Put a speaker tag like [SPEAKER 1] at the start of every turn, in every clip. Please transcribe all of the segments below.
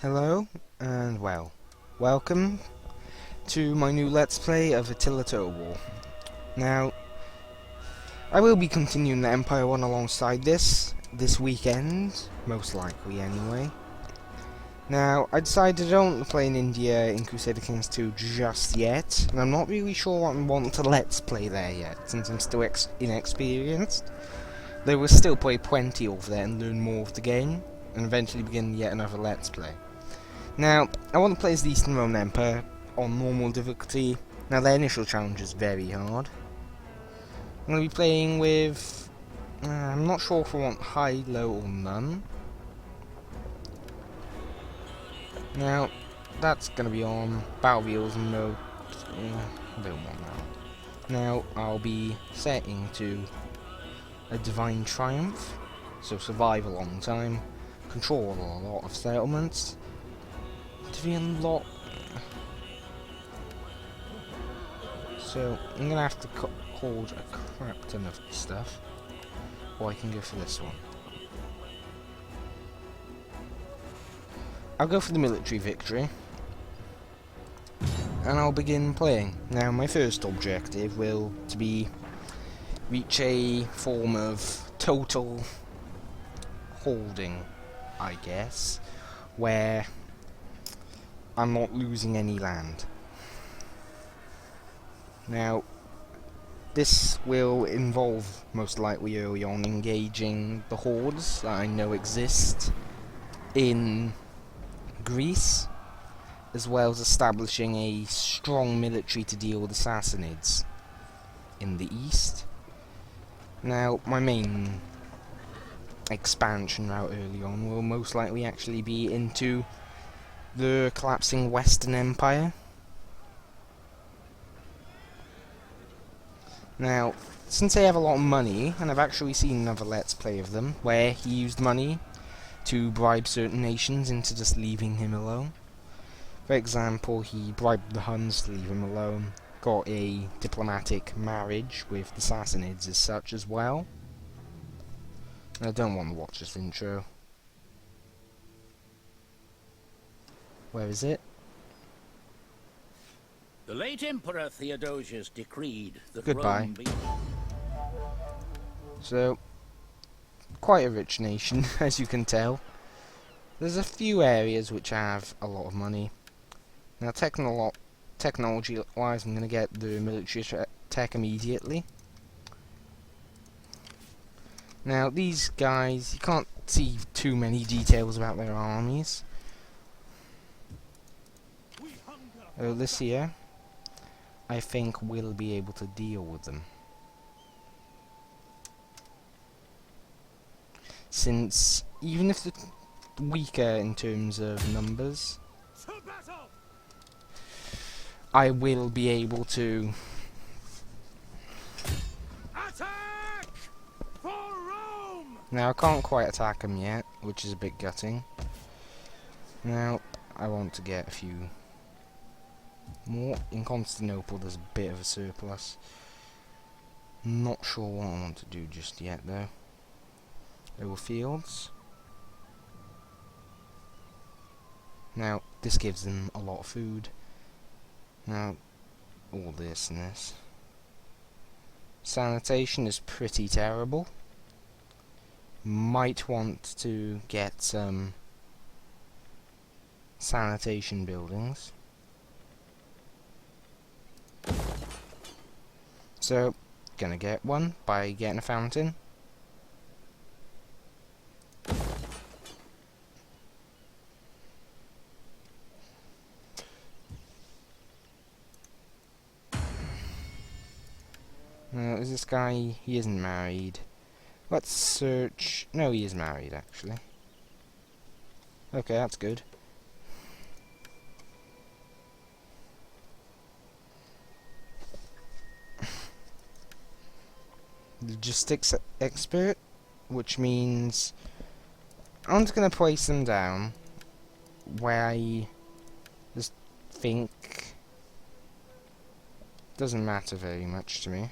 [SPEAKER 1] Hello, and welcome to my new Let's Play of Attila War. Now, I will be continuing the Empire one alongside this weekend, most likely anyway. Now, I decided I don't want to play in India in Crusader Kings 2 just yet, and I'm not really sure what I want to Let's Play there yet, since I'm still inexperienced. Though we'll still play plenty over there and learn more of the game, and eventually begin yet another Let's Play. Now, I want to play as the Eastern Roman Empire on normal difficulty. Now, their initial challenge is very hard. I'm going to be playing with... I'm not sure if I want high, low, or none. Now, that's going to be on battle wheels and no... I don't want that. Now, I'll be setting to a Divine Triumph. So, survive a long time. Control a lot of settlements. To be unlocked. So I'm gonna have to hold a crap ton of stuff, or I can go for this one. I'll go for the military victory, and I'll begin playing. Now my first objective will to be reach a form of total holding, I guess, where I'm not losing any land. Now, this will involve, most likely early on, engaging the hordes that I know exist in Greece, as well as establishing a strong military to deal with the Sassanids in the east. Now, my main expansion route early on will most likely actually be into the collapsing Western Empire. Now, since they have a lot of money, and I've actually seen another Let's Play of them, where he used money to bribe certain nations into just leaving him alone. For example, he bribed the Huns to leave him alone, got a diplomatic marriage with the Sassanids as such as well. I don't want to watch this intro. Where is it?
[SPEAKER 2] The late Emperor Theodosius decreed that
[SPEAKER 1] Goodbye.
[SPEAKER 2] Rome be...
[SPEAKER 1] So, quite a rich nation, as you can tell. There's a few areas which have a lot of money. Now, technology-wise, I'm going to get the military tech immediately. Now, these guys, you can't see too many details about their armies. Oh, this here, I think we'll be able to deal with them. Since, even if they're weaker in terms of numbers, I will be able to...
[SPEAKER 2] Attack for Rome!
[SPEAKER 1] Now, I can't quite attack them yet, which is a bit gutting. Now, I want to get a few more. In Constantinople, there's a bit of a surplus. Not sure what I want to do just yet, though. Over fields. Now, this gives them a lot of food. Now, all this and this. Sanitation is pretty terrible. Might want to get some sanitation buildings. So, gonna get one by getting a fountain. Now, is this guy... he isn't married. Let's search... no, he is married, actually. Okay, that's good. Logistics expert, which means I'm just going to place them down where I just think doesn't matter very much to me.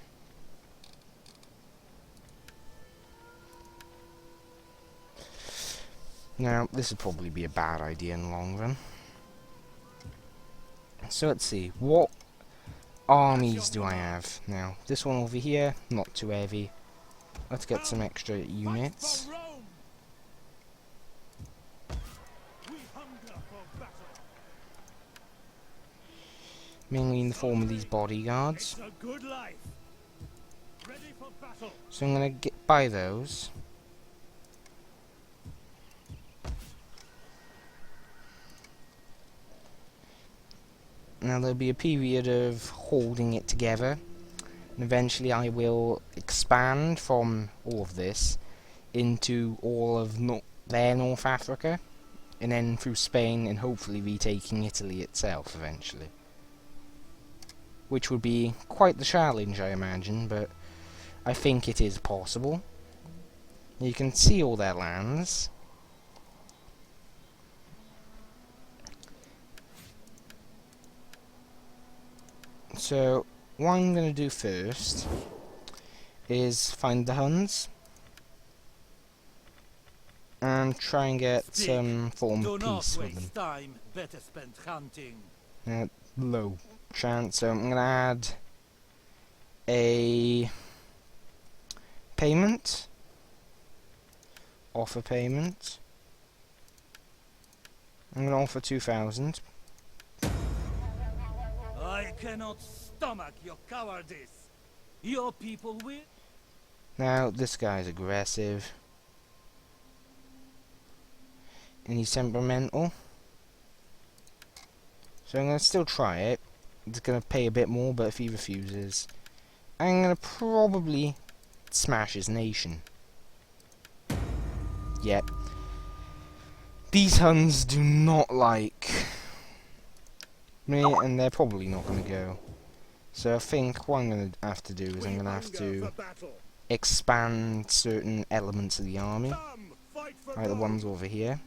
[SPEAKER 1] Now, this would probably be a bad idea in the long run. So let's see, what armies do I have? Now, this one over here, not too heavy. Let's get some extra units. Mainly in the form of these bodyguards. So I'm going to buy those. Now there'll be a period of holding it together, and eventually I will expand from all of this into all of their North Africa, and then through Spain, and hopefully retaking Italy itself eventually. Which would be quite the challenge, I imagine, but I think it is possible. You can see all their lands. So, what I'm going to do first is find the Huns and try and get some form of peace with them.
[SPEAKER 3] Time. Better spend hunting.
[SPEAKER 1] Low chance, so I'm going to add a payment, offer payment. I'm going to offer 2,000.
[SPEAKER 3] I cannot stomach your cowardice. Your people will.
[SPEAKER 1] Now, this guy's aggressive. And he's temperamental. So I'm going to still try it. It's going to pay a bit more, but if he refuses, I'm going to probably smash his nation. Yep. These Huns do not like me, and they're probably not going to go. So I think what I'm going to have to do is I'm going to have to expand certain elements of the army, like the ones over here.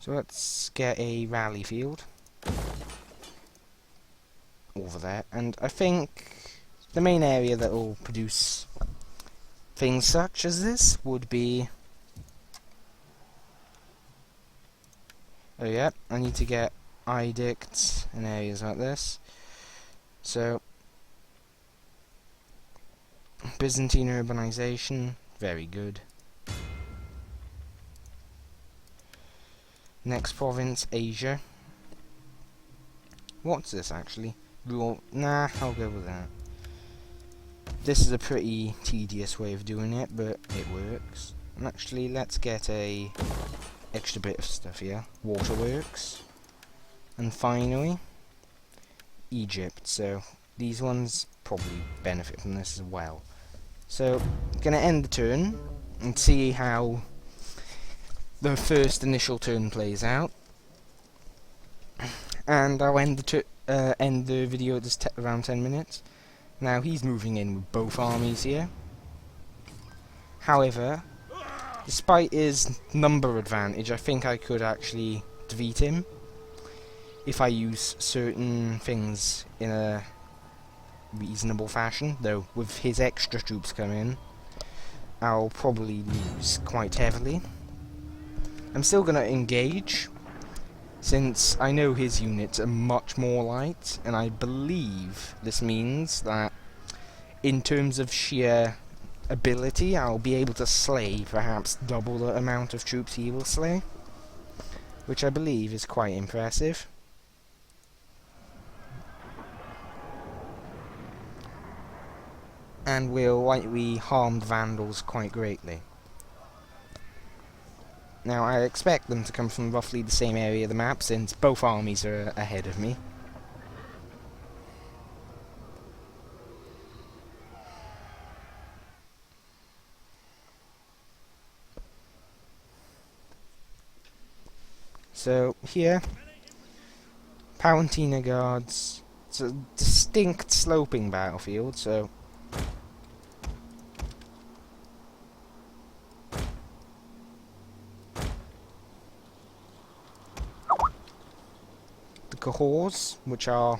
[SPEAKER 1] So let's get a rally field over there, and I think the main area that will produce things such as this would be... Oh yeah, I need to get edicts in areas like this. So, Byzantine urbanization, very good. Next province, Asia. What's this actually? Nah, I'll go with that. This is a pretty tedious way of doing it, but it works. And actually, let's get a extra bit of stuff here. Waterworks. And finally, Egypt. So, these ones probably benefit from this as well. So, gonna end the turn and see how the first initial turn plays out, and I'll end the video at this around 10 minutes. Now he's moving in with both armies here. However, despite his number advantage, I think I could actually defeat him if I use certain things in a reasonable fashion. Though with his extra troops coming, I'll probably lose quite heavily. I'm still going to engage, since I know his units are much more light, and I believe this means that in terms of sheer ability, I'll be able to slay perhaps double the amount of troops he will slay, which I believe is quite impressive. And will likely harm the Vandals quite greatly. Now, I expect them to come from roughly the same area of the map, since both armies are ahead of me. So, here, Palantina Guards. It's a distinct sloping battlefield, so... cohors, which are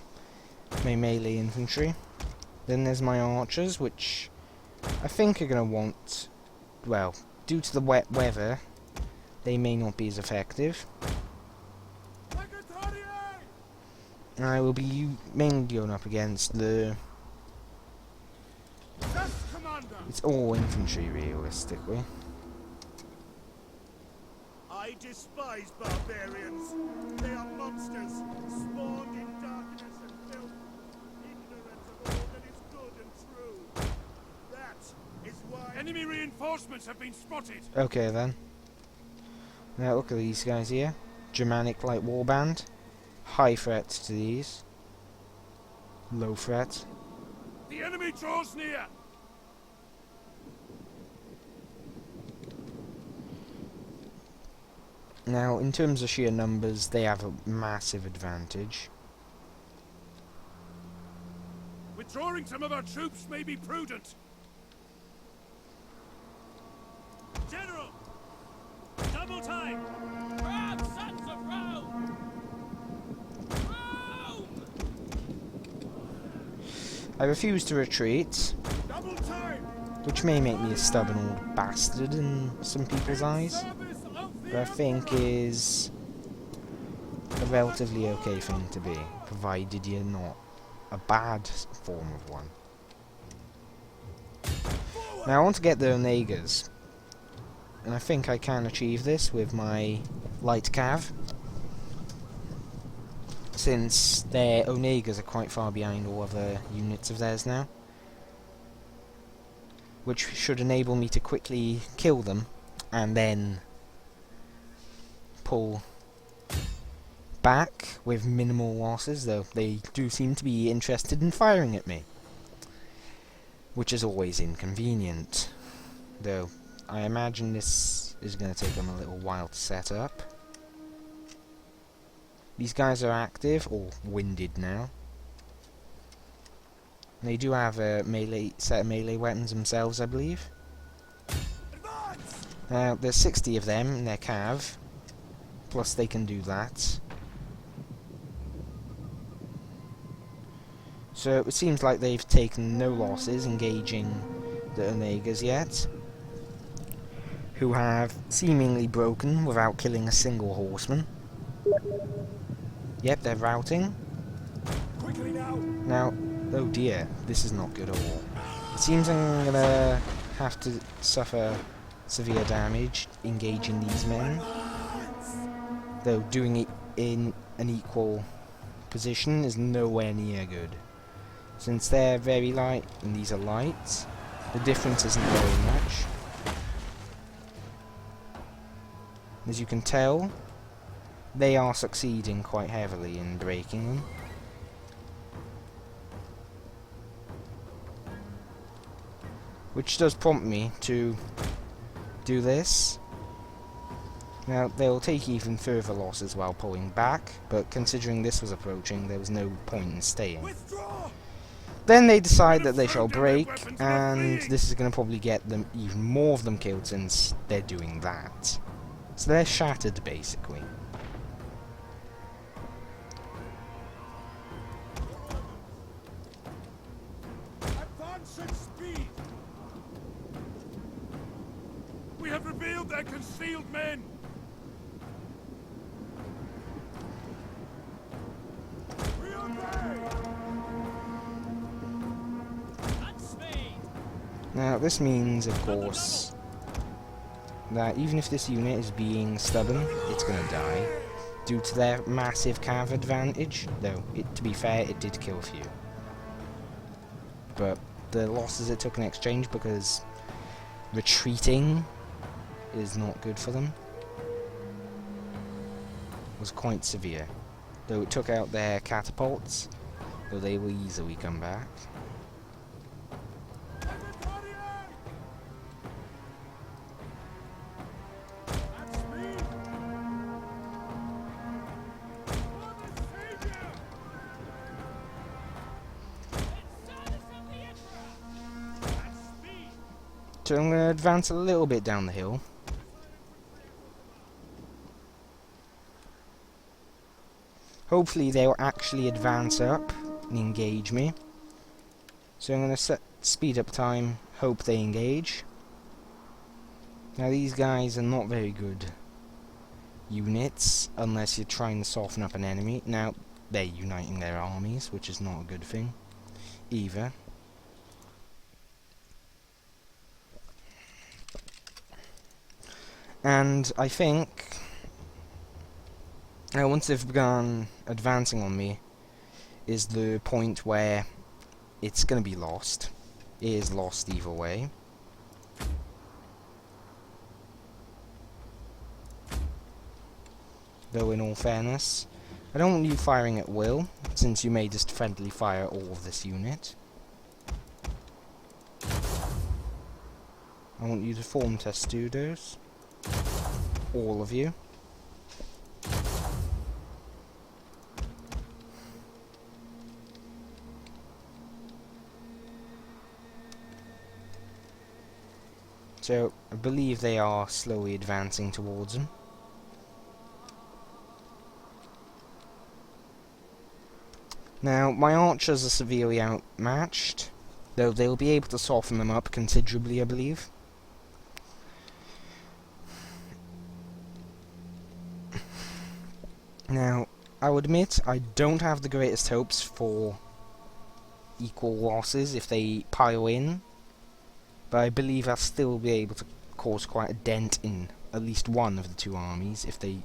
[SPEAKER 1] my melee infantry. Then there's my archers, which I think are going to want, well, due to the wet weather, they may not be as effective. And I will be mainly going up against the... It's all infantry, realistically.
[SPEAKER 3] I despise barbarians. They are monsters, spawned in darkness and filth, ignorant of all that is good and true. That is why... Enemy reinforcements have been spotted!
[SPEAKER 1] Okay then. Now look at these guys here. Germanic Light Warband. High threats to these. Low threat.
[SPEAKER 3] The enemy draws near!
[SPEAKER 1] Now, in terms of sheer numbers, they have a massive advantage.
[SPEAKER 3] Withdrawing some of our troops may be prudent. General! Double time! Proud sons of Rome! Rome!
[SPEAKER 1] I refuse to retreat,
[SPEAKER 3] Double time!
[SPEAKER 1] which may make me a stubborn old bastard in some people's eyes, but I think is a relatively okay thing to be, provided you're not a bad form of one. Now I want to get the Onegas, and I think I can achieve this with my light cav, since their Onegas are quite far behind all other units of theirs now, which should enable me to quickly kill them and then pull back with minimal losses, though they do seem to be interested in firing at me, which is always inconvenient, though I imagine this is going to take them a little while to set up. These guys are active, or winded now. They do have a set of melee weapons themselves, I believe. Now, there's 60 of them in their cav, plus they can do that. So it seems like they've taken no losses engaging the Onegas yet, who have seemingly broken without killing a single horseman. Yep, they're routing.
[SPEAKER 3] Quickly now!
[SPEAKER 1] Now, oh dear, this is not good at all. It seems I'm gonna have to suffer severe damage engaging these men, though doing it in an equal position is nowhere near good. Since they're very light and these are light, the difference isn't very much. As you can tell, they are succeeding quite heavily in breaking them. Which does prompt me to do this. Now, they'll take even further losses while pulling back, but considering this was approaching, there was no point in staying.
[SPEAKER 3] Withdraw!
[SPEAKER 1] Then they decide that they shall break, and this is going to probably get them even more of them killed since they're doing that. So they're shattered, basically.
[SPEAKER 3] Advance at speed! We have revealed their concealed men! We obey! At speed!
[SPEAKER 1] Now, this means, of course, that even if this unit is being stubborn, it's going to die, due to their massive cav advantage, though, to be fair, it did kill a few. But the losses it took in exchange, because retreating is not good for them, was quite severe. Though it took out their catapults, though they will easily come back. So I'm going to advance a little bit down the hill. Hopefully they'll actually advance up and engage me. So I'm going to set speed up time, hope they engage. Now these guys are not very good units, unless you're trying to soften up an enemy. Now, they're uniting their armies, which is not a good thing, either. And I think, once they've begun advancing on me, is the point where it's going to be lost. It is lost either way. Though in all fairness, I don't want you firing at will, since you may just friendly fire all of this unit. I want you to form testudos. All of you. So, I believe they are slowly advancing towards them. Now, my archers are severely outmatched, though they'll be able to soften them up considerably, I believe. Now, I'll admit, I don't have the greatest hopes for equal losses if they pile in, but I believe I'll still be able to cause quite a dent in at least one of the two armies if they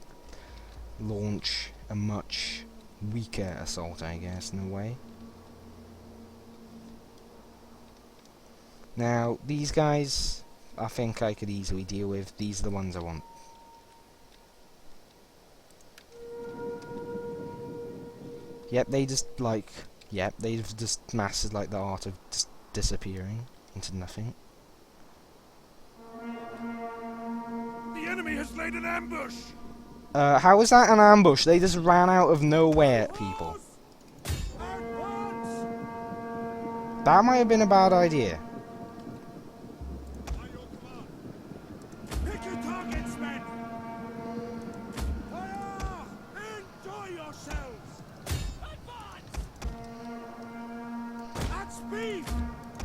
[SPEAKER 1] launch a much weaker assault, I guess, in a way. Now, these guys, I think I could easily deal with. These are the ones I want. Yep, they just, like, yep, they've just mastered, like, the art of just disappearing into nothing.
[SPEAKER 3] The enemy has laid an ambush!
[SPEAKER 1] How was that an ambush? They just ran out of nowhere, people. That might have been a bad idea.
[SPEAKER 3] Pick your targets, men! Fire! Enjoy yourselves! Advance! At speed!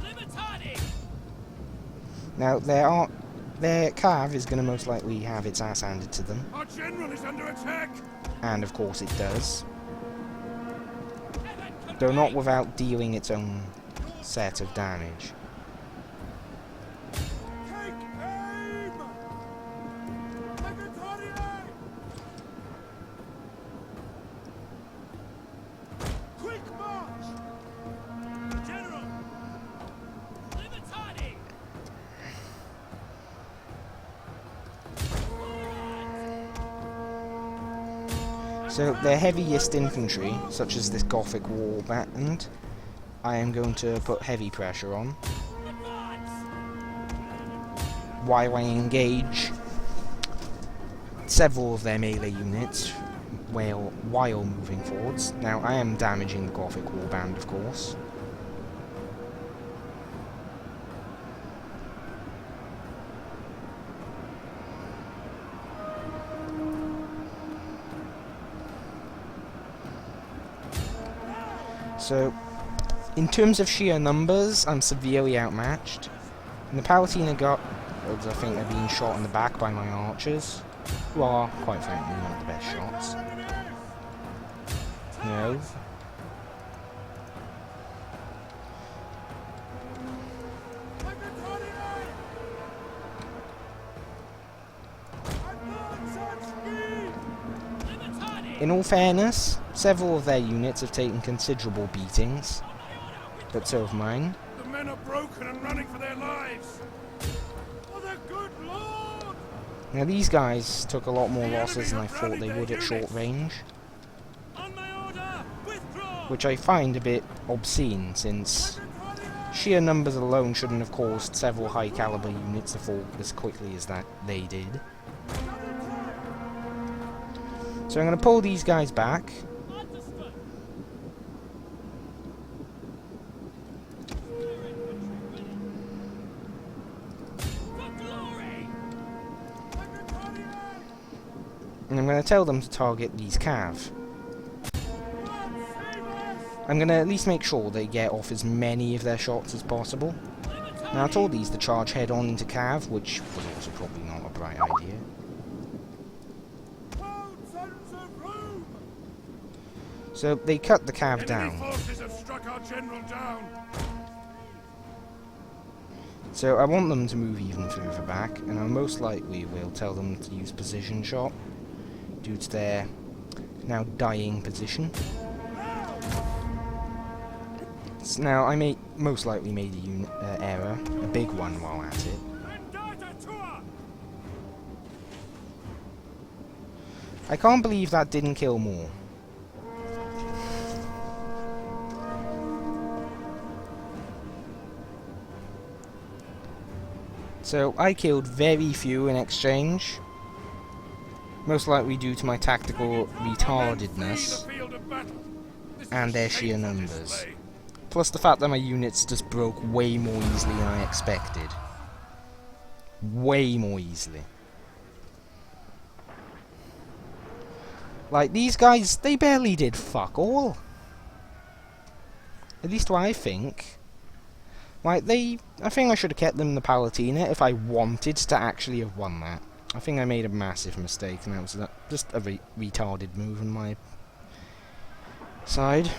[SPEAKER 3] Libertadi!
[SPEAKER 1] Now, their cav is going to most likely have its ass handed to them.
[SPEAKER 3] Our general is under attack!
[SPEAKER 1] And of course it does. Though not without dealing its own set of damage.
[SPEAKER 3] Take aim! Libertadi! Quick march! General! Libertadi!
[SPEAKER 1] So their heaviest infantry, such as this Gothic war band, I am going to put heavy pressure on while I engage several of their melee units while moving forwards. Now I am damaging the Gothic war band, of course. So, in terms of sheer numbers, I'm severely outmatched. And the Palatina Guards, I think, are being shot in the back by my archers, who are, quite frankly, not the best shots. No. In all fairness, several of their units have taken considerable beatings, but so have mine.
[SPEAKER 3] The men are broken and running for their lives! For the good Lord!
[SPEAKER 1] Now these guys took a lot more losses than I thought they would at short range,
[SPEAKER 3] On my order, withdraw!
[SPEAKER 1] which I find a bit obscene, since sheer numbers alone shouldn't have caused several high caliber units to fall as quickly as that they did. So I'm going to pull these guys back. And I'm going to tell them to target these cav. I'm going to at least make sure they get off as many of their shots as possible. Now I told these to charge head on into Cav, which was also probably not a bright idea. So they cut the Cav down.
[SPEAKER 3] Forces have struck our general down.
[SPEAKER 1] So I want them to move even further back, and I most likely will tell them to use position shot due to their now dying position. So now I most likely made a error, a big one while at it. I can't believe that didn't kill more. So I killed very few in exchange, most likely due to my tactical retardedness and their sheer numbers. Plus the fact that my units just broke way more easily than I expected. Way more easily. Like, these guys, they barely did fuck all. At least what I think. Like, I think I should have kept them in the Palatina if I wanted to actually have won that. I think I made a massive mistake, and that was just a retarded move on my side.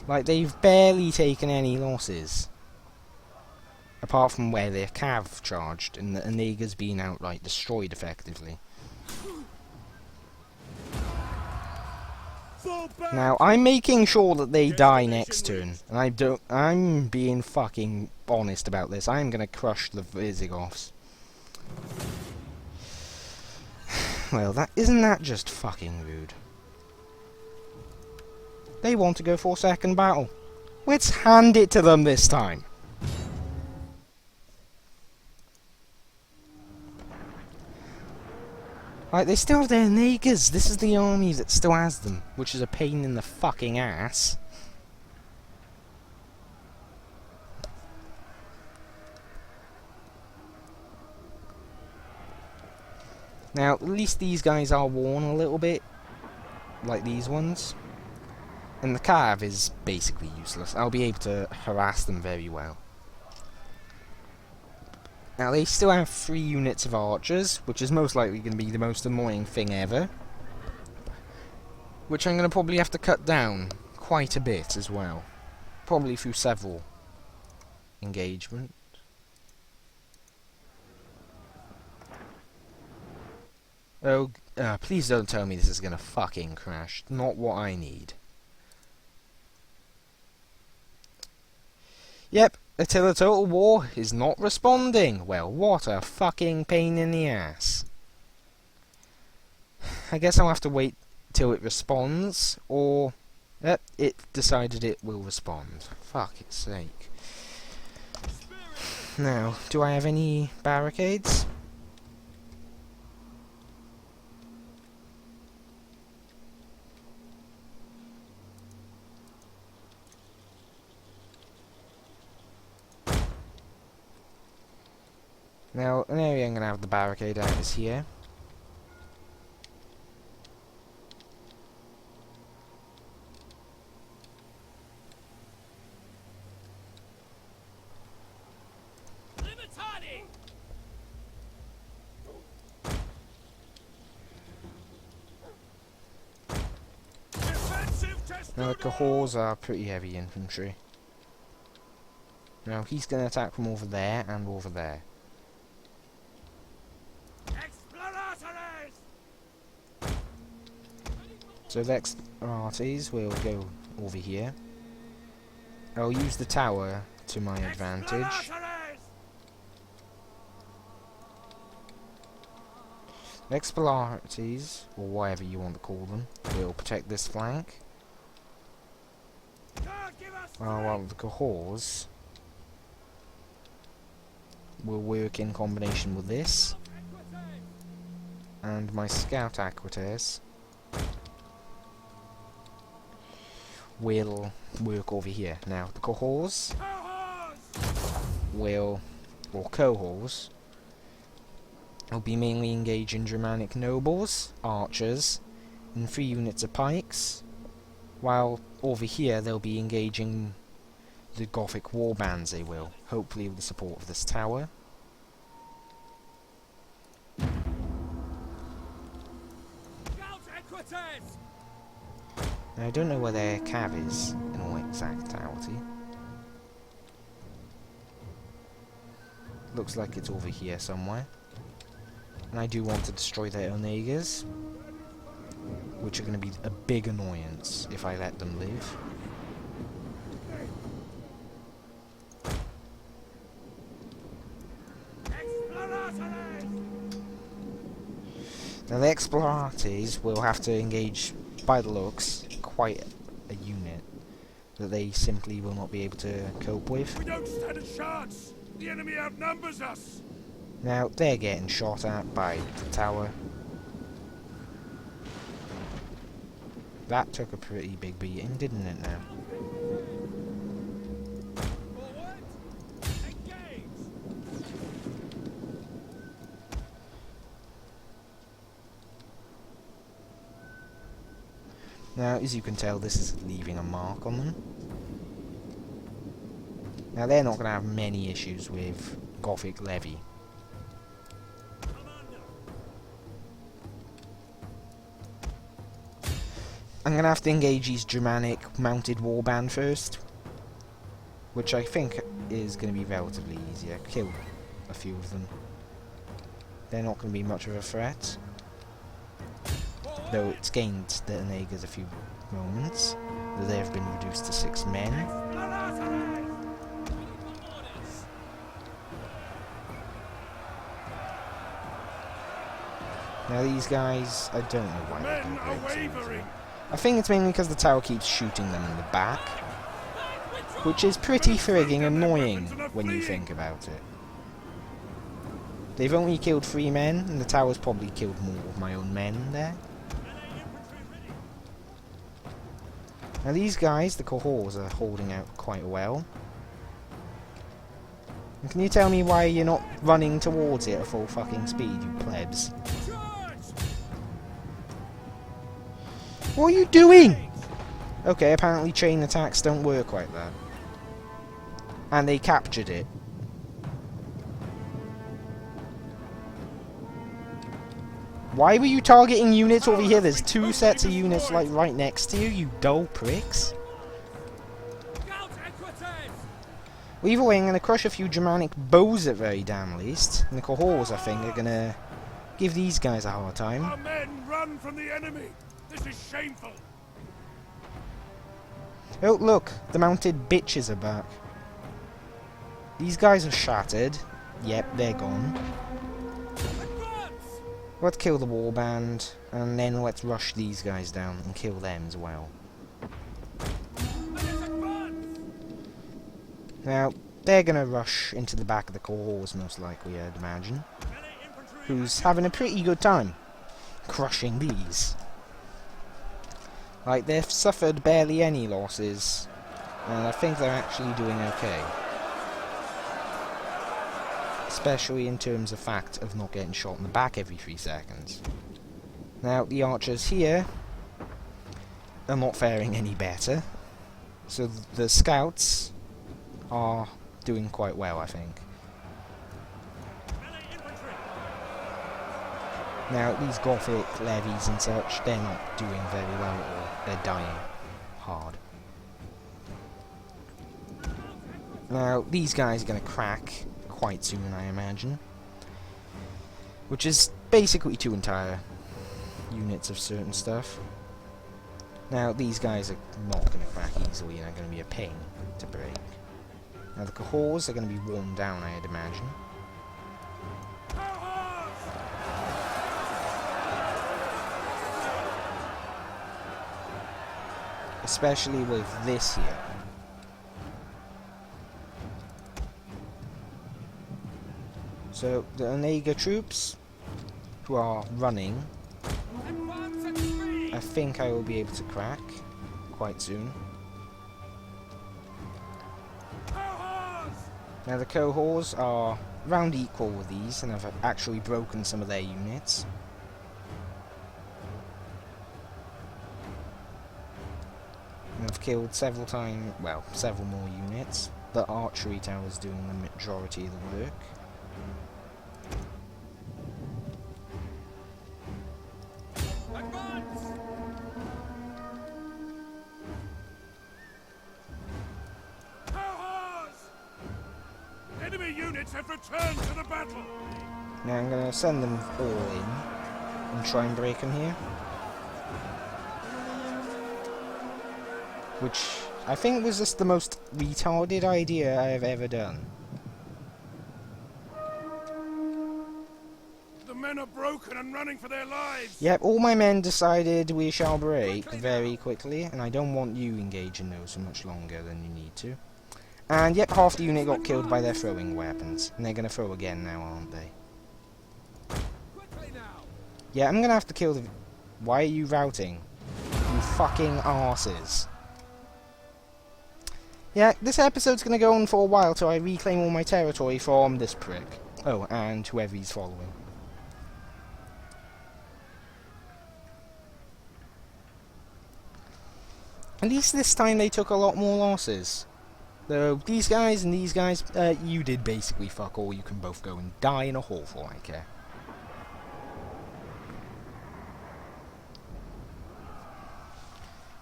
[SPEAKER 1] Like, they've barely taken any losses. Apart from where their Cav charged, and the Onega's been outright destroyed effectively. Now, I'm making sure that they die next turn, and I'm being fucking honest about this. I'm gonna crush the Visigoths. Well, isn't that just fucking rude? They want to go for second battle. Let's hand it to them this time. Like, they still have their Onegas. This is the army that still has them, which is a pain in the fucking ass. Now, at least these guys are worn a little bit, like these ones. And the Cav is basically useless. I'll be able to harass them very well. Now, they still have 3 units of archers, which is most likely going to be the most annoying thing ever. Which I'm going to probably have to cut down quite a bit as well. Probably through several engagements. Oh, please don't tell me this is going to fucking crash. Not what I need. Yep, Attila Total War is not responding. Well, what a fucking pain in the ass. I guess I'll have to wait till it responds, or it decided it will respond. Fuck its sake. Now, do I have any barricades? Now, an area I'm going to have the barricade at is here. Now, the Cahors are pretty heavy infantry. Now, he's going to attack from over there and over there. So the Explorates will go over here. I'll use the tower to my advantage. The Explorates, or whatever you want to call them, will protect this flank. While the Cahors will work in combination with this. And my Scout Aquitaires will work over here. Now, the Cahors will, or Cohors, will be mainly engaging Germanic nobles, archers, and 3 units of pikes, While over here they'll be engaging the Gothic warbands, they will. Hopefully with the support of this tower. Now, I don't know where their cav is, in all exactitude. Looks like it's over here somewhere. And I do want to destroy their Onegas, which are going to be a big annoyance if I let them live. Now the Explorates will have to engage, by the looks, quite a unit that they simply will not be able to cope with.
[SPEAKER 3] We don't stand a chance. The enemy outnumbers us.
[SPEAKER 1] Now they're getting shot at by the tower. That took a pretty big beating, didn't it now? Now, as you can tell, this is leaving a mark on them. Now, they're not going to have many issues with Gothic Levy. I'm going to have to engage his Germanic mounted warband first, which I think is going to be relatively easier. Kill a few of them. They're not going to be much of a threat. Though it's gained the Onegas a few moments, though they have been reduced to 6 men. Now these guys, I don't know why they're doing great. I think it's mainly because the tower keeps shooting them in the back, which is pretty frigging annoying when you think about it. They've only killed 3 men, and the tower's probably killed more of my own men there. Now these guys, the cohorts, are holding out quite well. And can you tell me why you're not running towards it at full fucking speed, you plebs? What are you doing? Okay, apparently chain attacks don't work like that. And they captured it. Why were you targeting units over here? There's 2 sets of units like right next to you, you dull pricks. Well, either way, I'm going to crush a few Germanic bows at very damn least. And the cohorts, I think, are going to give these guys a hard time.
[SPEAKER 3] Our men run from the enemy. This is shameful.
[SPEAKER 1] Oh, look, the mounted bitches are back. These guys are shattered. Yep, they're gone. Let's kill the warband, and then let's rush these guys down and kill them as well. Now, they're gonna rush into the back of the cohorts most likely, I'd imagine. Who's having a pretty good time crushing these. Like, they've suffered barely any losses, and I think they're actually doing okay. Especially in terms of fact of not getting shot in the back every 3 seconds. Now, the archers here are not faring any better. So the scouts are doing quite well, I think. Now, these Gothic levies and such, they're not doing very well at all. They're dying hard. Now, these guys are going to crack quite soon, I imagine. Which is basically 2 entire units of certain stuff. Now, these guys are not going to crack easily and are going to be a pain to break. Now, the cohorts are going to be worn down, I'd imagine. Especially with this here. So, the Onega troops, who are running, I think I will be able to crack quite soon. Now the cohorts are round equal with these, and have actually broken some of their units. I've killed several more units. The archery tower's doing the majority of the work.
[SPEAKER 3] Enemy units have returned to the battle!
[SPEAKER 1] Now I'm going to send them all in and try and break them here. Which I think was just the most retarded idea I have ever done.
[SPEAKER 3] The men are broken and running for their lives!
[SPEAKER 1] Yep, all my men decided we shall break very quickly, and I don't want you engaging those for much longer than you need to. And yep, half the unit got killed by their throwing weapons, and they're going to throw again now, aren't they? Yeah, I'm going to have to kill the... Why are you routing? You fucking arses. Yeah, this episode's going to go on for a while till I reclaim all my territory from this prick. Oh, and whoever he's following. At least this time they took a lot more losses. Though these guys and these guys, you did basically fuck all. You can both go and die in a hole for all I care.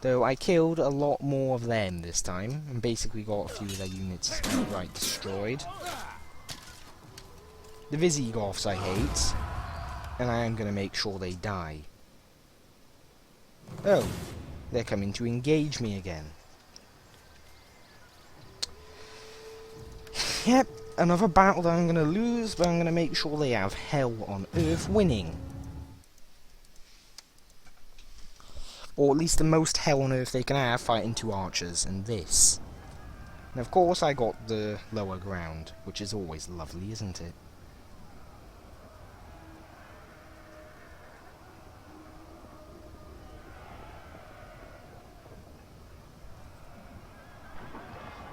[SPEAKER 1] Though I killed a lot more of them this time, and basically got a few of their units outright destroyed. The Visigoths I hate, and I am going to make sure they die. Oh, they're coming to engage me again. Yep, another battle that I'm going to lose, but I'm going to make sure they have hell on earth winning. Or at least the most hell on earth they can have fighting two archers, and this. And of course I got the lower ground, which is always lovely, isn't it?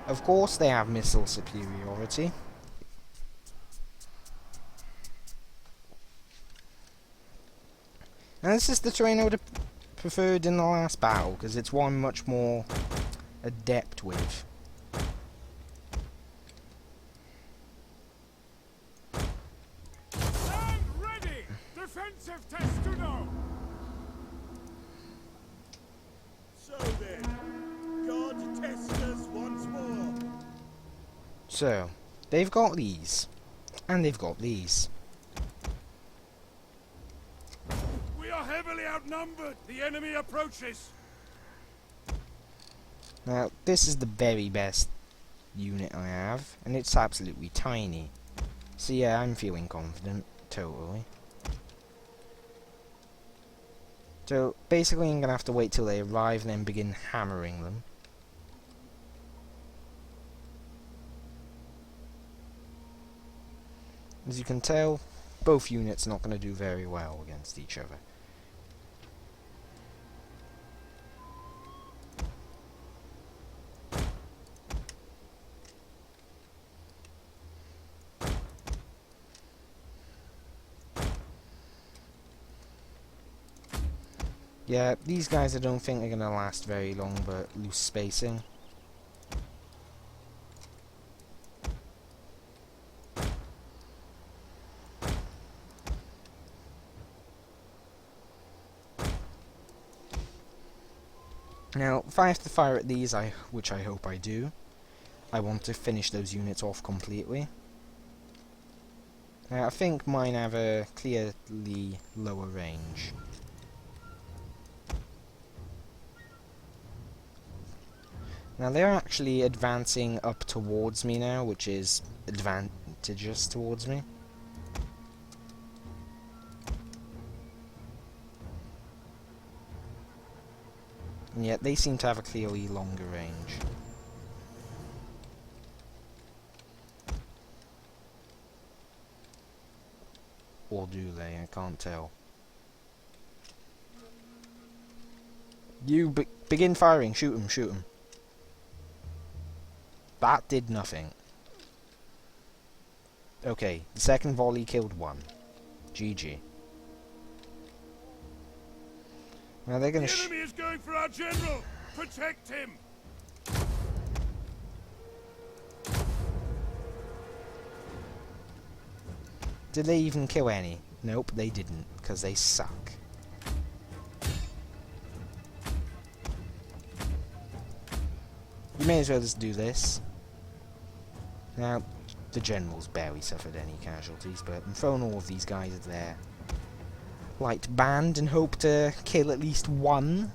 [SPEAKER 1] Of course they have missile superiority. And this is the terrain I would have preferred in the last battle, because it's one much more adept with.
[SPEAKER 3] Stand ready! Defensive testudo! So then, God test us once more.
[SPEAKER 1] So, they've got these, and they've got these.
[SPEAKER 3] We are heavily outnumbered. The enemy approaches.
[SPEAKER 1] Now, this is the very best unit I have, and it's absolutely tiny. So yeah, I'm feeling confident, totally. So, basically I'm going to have to wait till they arrive and then begin hammering them. As you can tell, both units are not going to do very well against each other. Yeah, these guys I don't think are going to last very long, but loose spacing. Now, if I have to fire at these, which I hope I do, I want to finish those units off completely. Now, I think mine have a clearly lower range. Now, they're actually advancing up towards me now, which is advantageous towards me. And yet, they seem to have a clearly longer range. Or do they? I can't tell. You begin firing. Shoot him, shoot him. That did nothing. Okay, the second volley killed one. GG. Now they're gonna
[SPEAKER 3] The enemy is going for our general. Protect him.
[SPEAKER 1] Did they even kill any? Nope, they didn't, because they suck. You may as well just do this. Now, the generals barely suffered any casualties, but I'm throwing all of these guys at their light band and hope to kill at least one.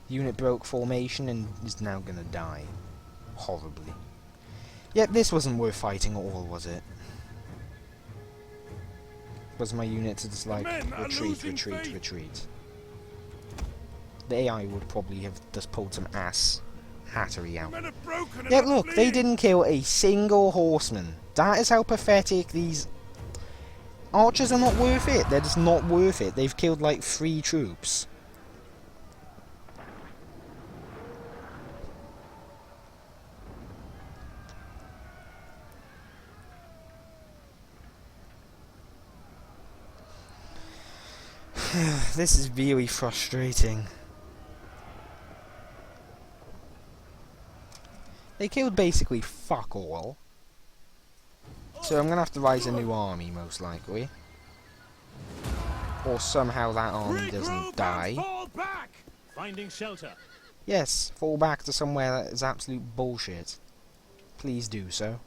[SPEAKER 1] Unit broke formation and is now gonna die. Horribly. Yet this wasn't worth fighting at all, was it? Was my unit to just like, retreat. The AI would probably have just pulled some ass hattery out. Yet look, they didn't kill a single horseman. That is how pathetic these archers are. Not worth it. They're just not worth it. They've killed like 3 troops. This is really frustrating. They killed basically fuck all. So I'm gonna have to rise a new army, most likely. Or somehow that army doesn't die.
[SPEAKER 3] Fall back! Finding shelter.
[SPEAKER 1] Yes, fall back to somewhere that is absolute bullshit. Please do so.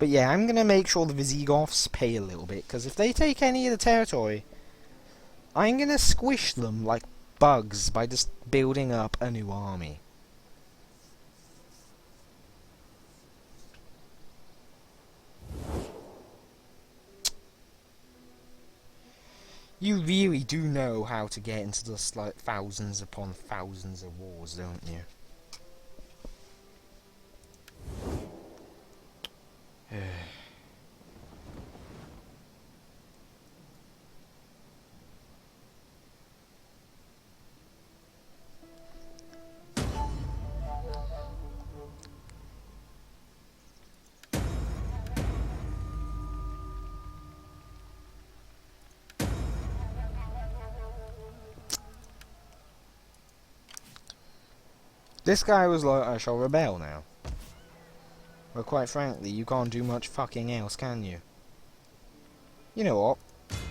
[SPEAKER 1] But yeah, I'm gonna make sure the Visigoths pay a little bit, because if they take any of the territory, I'm gonna squish them like bugs by just building up a new army. You really do know how to get into just like thousands upon thousands of wars, don't you? This guy was like, I shall rebel now. Well, quite frankly, you can't do much fucking else, can you? You know what?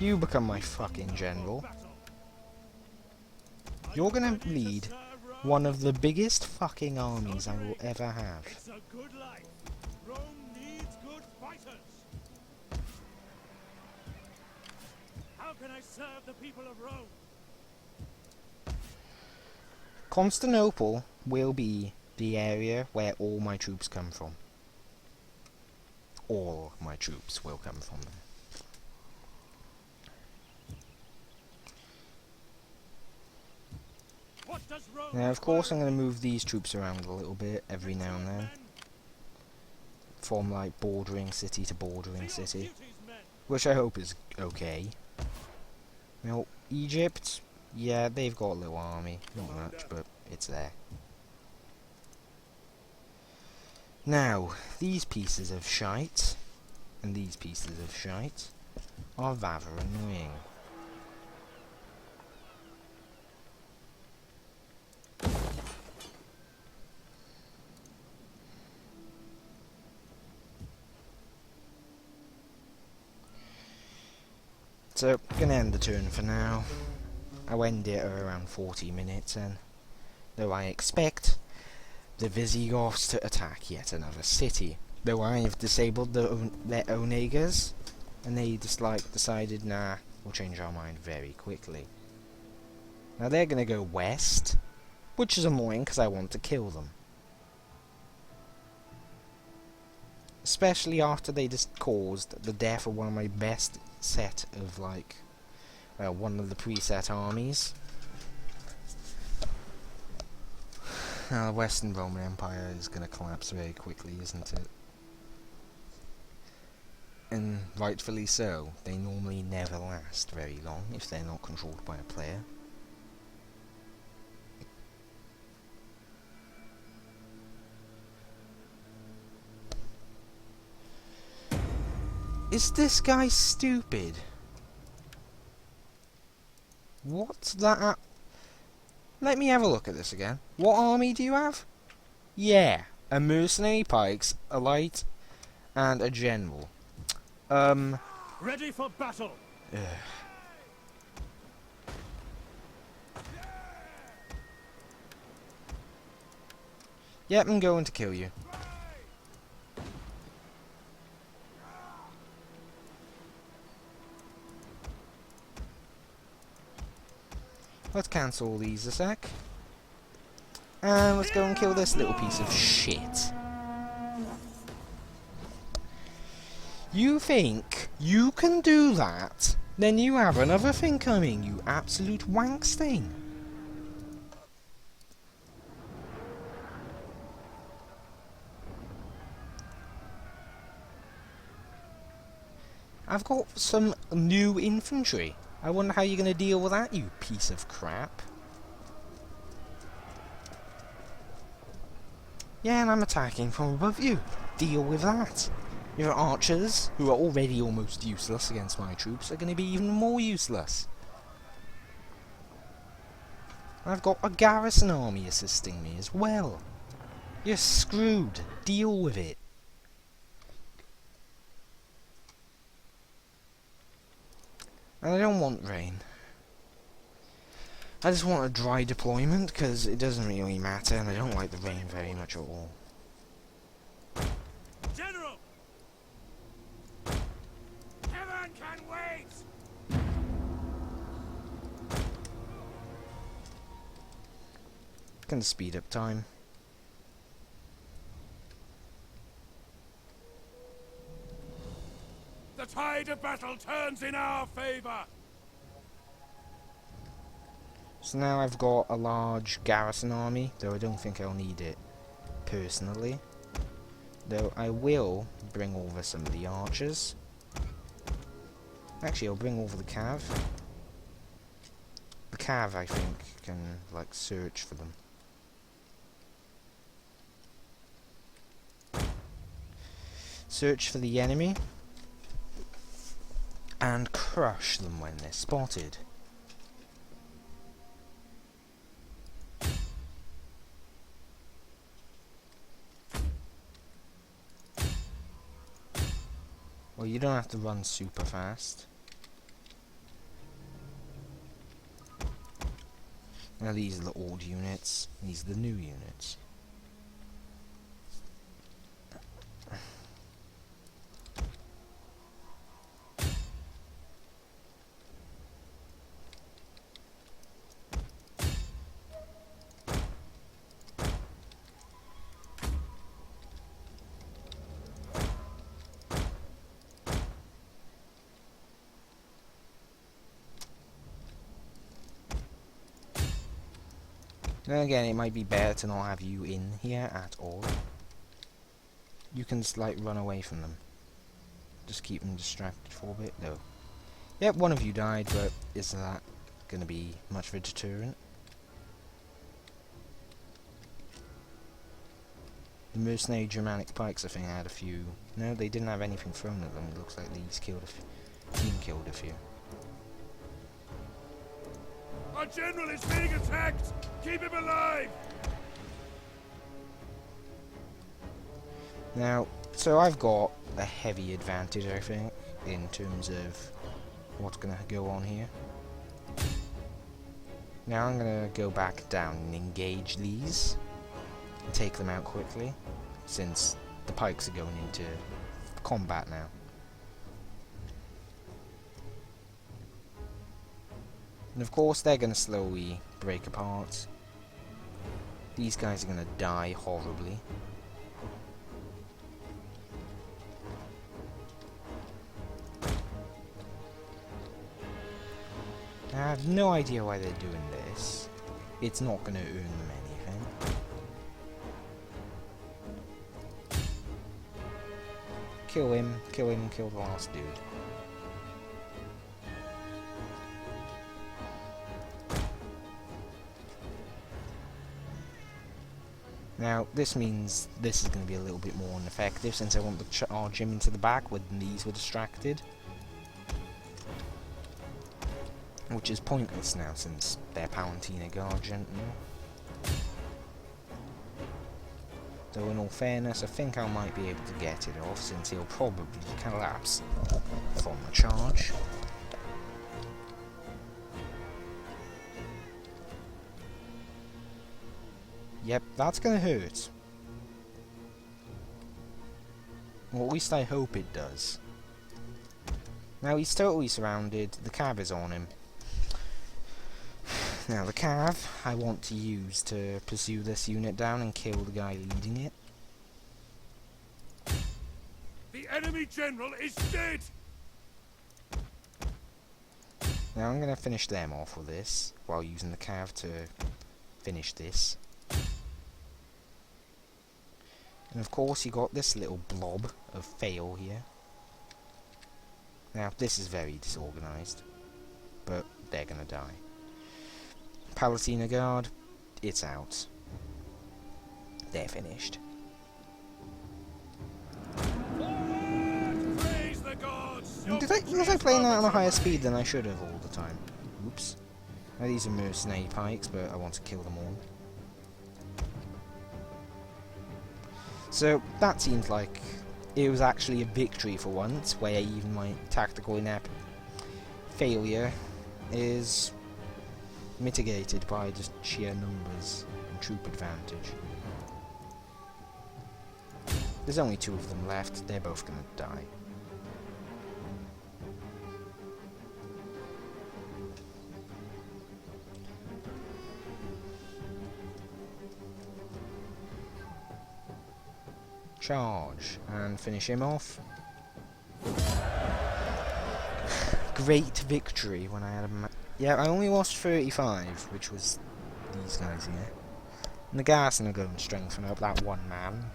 [SPEAKER 1] You become my fucking general. You're gonna lead one of the biggest fucking armies I will ever have.
[SPEAKER 3] It's a good life. Rome needs good fighters. How can I serve the people of Rome?
[SPEAKER 1] Constantinople will be the area where all my troops come from. All my troops will come from there.
[SPEAKER 3] What does Rome
[SPEAKER 1] Now, of course, I'm going to move these troops around a little bit every now and then. From, like, bordering city to bordering city. Which I hope is okay. Now, Egypt, yeah, they've got a little army. Not much, but it's there. Now, these pieces of shite, and these pieces of shite, are rather annoying. So, gonna end the turn for now. I'll end it at around 40 minutes then. Though I expect the Visigoths to attack yet another city. Though I have disabled their Onegas, and they just like decided, nah, we'll change our mind very quickly. Now they're gonna go west, which is annoying because I want to kill them. Especially after they just caused the death of one of my best set of, like, well, one of the preset armies. Now the Western Roman Empire is going to collapse very quickly, isn't it? And rightfully so. They normally never last very long if they're not controlled by a player. Is this guy stupid? What's that? Let me have a look at this again. What army do you have? Yeah, a mercenary pikes, a light, and a general.
[SPEAKER 3] Ready for battle.
[SPEAKER 1] Yep, I'm going to kill you. Let's cancel all these a sec. And let's go and kill this little piece of shit. You think you can do that? Then you have another thing coming, you absolute wank stain. I've got some new infantry. I wonder how you're going to deal with that, you piece of crap. Yeah, and I'm attacking from above you. Deal with that. Your archers, who are already almost useless against my troops, are going to be even more useless. I've got a garrison army assisting me as well. You're screwed. Deal with it. And I don't want rain. I just want a dry deployment, because it doesn't really matter, and I don't like the rain very much at all.
[SPEAKER 3] General! Heaven can wait!
[SPEAKER 1] Gonna speed up time.
[SPEAKER 3] The tide of battle turns in our favor!
[SPEAKER 1] So now I've got a large garrison army, though I don't think I'll need it personally. Though I will bring over some of the archers. Actually, I'll bring over the cav. The cav, I think, can, like, search for them. Search for the enemy. And crush them when they're spotted. Well, you don't have to run super fast. Now these are the old units, these are the new units. Then again, it might be better to not have you in here at all. You can just, like, run away from them. Just keep them distracted for a bit, though. Yep, one of you died, but is that going to be much of a deterrent? The mercenary Germanic pikes, I think, had a few. No, they didn't have anything thrown at them. It looks like these killed team killed a few.
[SPEAKER 3] Our general is being attacked! Keep him alive!
[SPEAKER 1] Now, so I've got a heavy advantage, I think, in terms of what's going to go on here. Now I'm going to go back down and engage these, and take them out quickly, since the pikes are going into combat now. And of course they're going to slowly break apart. These guys are going to die horribly. I have no idea why they're doing this. It's not going to earn them anything. Kill him, kill the last dude. Now, this means this is going to be a little bit more ineffective since I want to charge him into the back when these were distracted. Which is pointless now since they're Palantina Guardian now. Though in all fairness, I think I might be able to get it off, since he'll probably collapse from the charge. Yep, that's gonna hurt. Or at least I hope it does. Now he's totally surrounded, the cav is on him. Now the cav I want to use to pursue this unit down and kill the guy leading it.
[SPEAKER 3] The enemy general is dead!
[SPEAKER 1] Now I'm going to finish them off with this, while using the cav to finish this. And of course you got this little blob of fail here. Now this is very disorganised, but they're going to die. Palatina Guard, it's out. They're finished.
[SPEAKER 3] Praise the gods!
[SPEAKER 1] Was I playing that on a higher speed than I should have all the time? Oops. Now these are mercenary pikes, but I want to kill them all. So that seems like it was actually a victory for once, where even my tactical inept failure is mitigated by just sheer numbers and troop advantage. There's only 2 of them left, they're both gonna die. Charge and finish him off. Great victory when I had a yeah, I only lost 35, which was these guys here. And the gas and go and strengthen up that one man.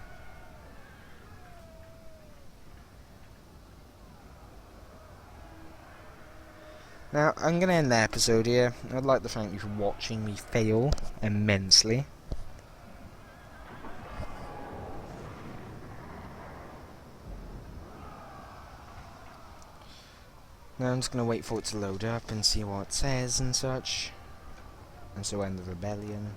[SPEAKER 1] Now, I'm going to end the episode here. I'd like to thank you for watching me fail immensely. Now I'm just going to wait for it to load up and see what it says and such. And so end the rebellion.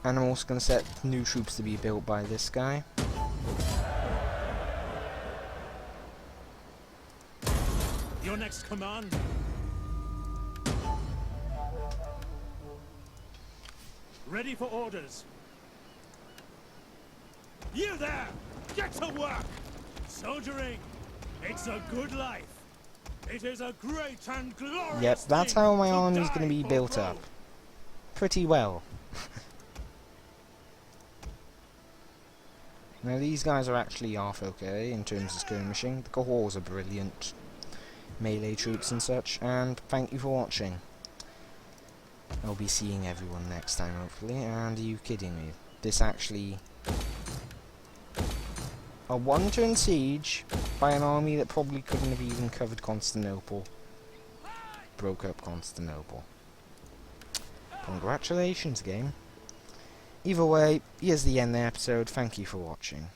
[SPEAKER 1] And I'm also going to set new troops to be built by this guy.
[SPEAKER 3] Your next command. Ready for orders. You there! Get to work! Soldiering! It's a good life. It is a great and glorious
[SPEAKER 1] Yep, that's
[SPEAKER 3] thing
[SPEAKER 1] how my
[SPEAKER 3] to
[SPEAKER 1] army's
[SPEAKER 3] die
[SPEAKER 1] going to be
[SPEAKER 3] for
[SPEAKER 1] built
[SPEAKER 3] Rome.
[SPEAKER 1] up. Pretty well. Now these guys are actually half okay in terms of skirmishing. The cohorts are brilliant melee troops and such, and thank you for watching. I'll be seeing everyone next time hopefully, and are you kidding me? This actually... a one-turn siege by an army that probably couldn't have even covered Constantinople. Broke up Constantinople. Congratulations, game. Either way, here's the end of the episode. Thank you for watching.